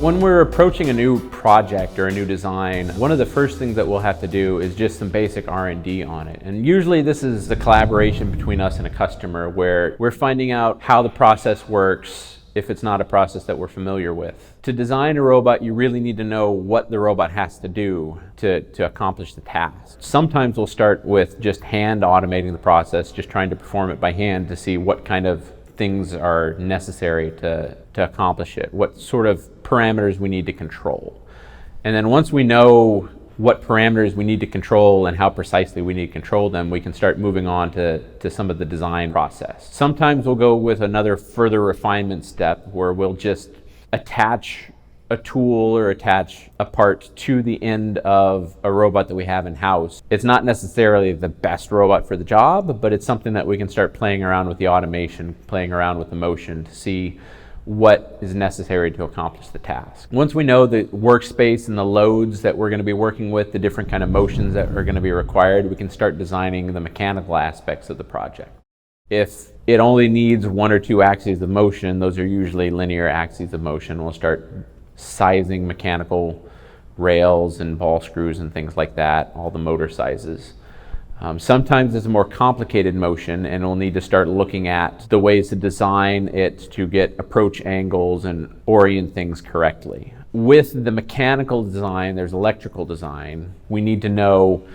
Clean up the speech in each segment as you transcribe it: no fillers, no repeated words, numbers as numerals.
When we're approaching a new project or a new design, one of the first things that we'll have to do is just some basic R&D on it. And usually this is the collaboration between us and a customer where we're finding out how the process works if it's not a process that we're familiar with. To design a robot, you really need to know what the robot has to do to accomplish the task. Sometimes we'll start with just hand automating the process, just trying to perform it by hand to see what kind of things are necessary to accomplish it, what sort of parameters we need to control. And then once we know what parameters we need to control and how precisely we need to control them, we can start moving on to some of the design process. Sometimes we'll go with another further refinement step where we'll just attach a tool or attach a part to the end of a robot that we have in-house. It's not necessarily the best robot for the job, but it's something that we can start playing around with the automation, playing around with the motion to see what is necessary to accomplish the task. Once we know the workspace and the loads that we're going to be working with, the different kind of motions that are going to be required, we can start designing the mechanical aspects of the project. If it only needs one or two axes of motion, those are usually linear axes of motion. We'll start sizing mechanical rails and ball screws and things like that, all the motor sizes. Sometimes it's a more complicated motion and we'll need to start looking at the ways to design it to get approach angles and orient things correctly. With the mechanical design, there's electrical design. We need to know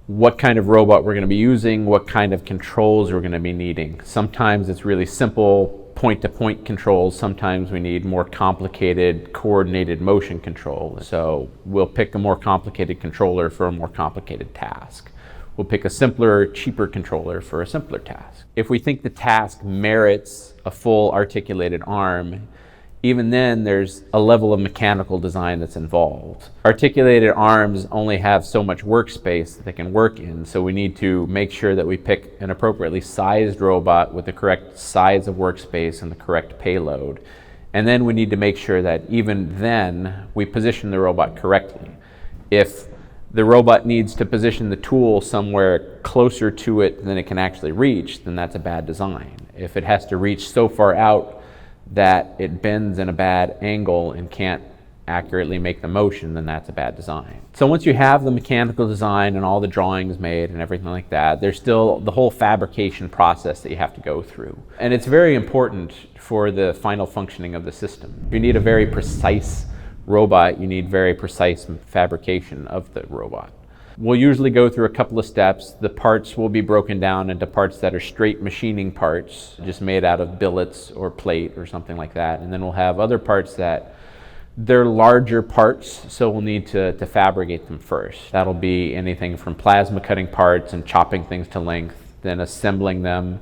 what kind of robot we're going to be using, what kind of controls we're going to be needing. Sometimes it's really simple point-to-point controls. Sometimes we need more complicated coordinated motion control. So we'll pick a more complicated controller for a more complicated task. We'll pick a simpler, cheaper controller for a simpler task. If we think the task merits a full articulated arm, even then there's a level of mechanical design that's involved. Articulated arms only have so much workspace that they can work in, so we need to make sure that we pick an appropriately sized robot with the correct size of workspace and the correct payload. And then we need to make sure that even then we position the robot correctly. If the robot needs to position the tool somewhere closer to it than it can actually reach, then that's a bad design. If it has to reach so far out that it bends in a bad angle and can't accurately make the motion, then that's a bad design. So once you have the mechanical design and all the drawings made and everything like that, there's still the whole fabrication process that you have to go through. And it's very important for the final functioning of the system. You need a very precise robot, you need very precise fabrication of the robot. We'll usually go through a couple of steps. The parts will be broken down into parts that are straight machining parts, just made out of billets or plate or something like that. And then we'll have other parts that they're larger parts, so we'll need to fabricate them first. That'll be anything from plasma cutting parts and chopping things to length, then assembling them,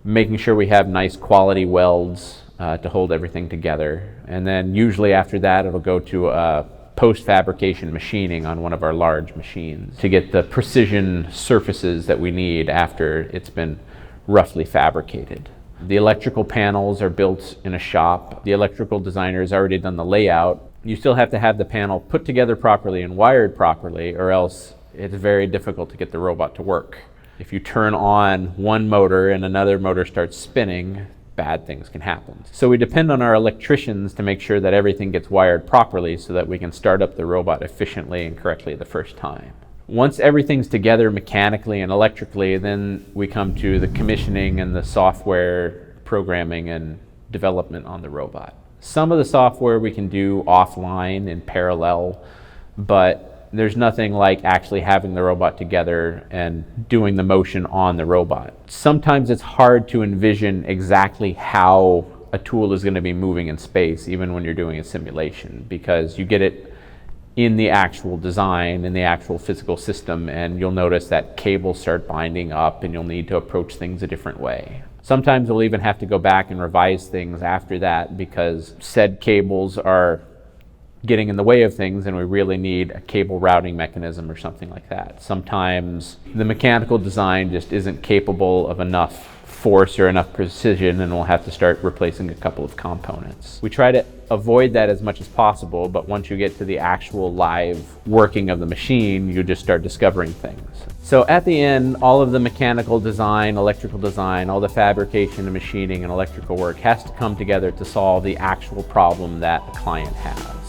making sure we have nice quality welds to hold everything together. And then usually after that, it'll go to post-fabrication machining on one of our large machines to get the precision surfaces that we need after it's been roughly fabricated. The electrical panels are built in a shop. The electrical designer has already done the layout. You still have to have the panel put together properly and wired properly, or else it's very difficult to get the robot to work. If you turn on one motor and another motor starts spinning, bad things can happen. So we depend on our electricians to make sure that everything gets wired properly so that we can start up the robot efficiently and correctly the first time. Once everything's together mechanically and electrically, then we come to the commissioning and the software programming and development on the robot. Some of the software we can do offline in parallel, but there's nothing like actually having the robot together and doing the motion on the robot. Sometimes it's hard to envision exactly how a tool is going to be moving in space, even when you're doing a simulation, because you get it in the actual design, in the actual physical system, and you'll notice that cables start binding up and you'll need to approach things a different way. Sometimes we'll even have to go back and revise things after that because said cables are getting in the way of things and we really need a cable routing mechanism or something like that. Sometimes the mechanical design just isn't capable of enough force or enough precision, and we'll have to start replacing a couple of components. We try to avoid that as much as possible, but once you get to the actual live working of the machine, you just start discovering things. So at the end, all of the mechanical design, electrical design, all the fabrication and machining and electrical work has to come together to solve the actual problem that a client has.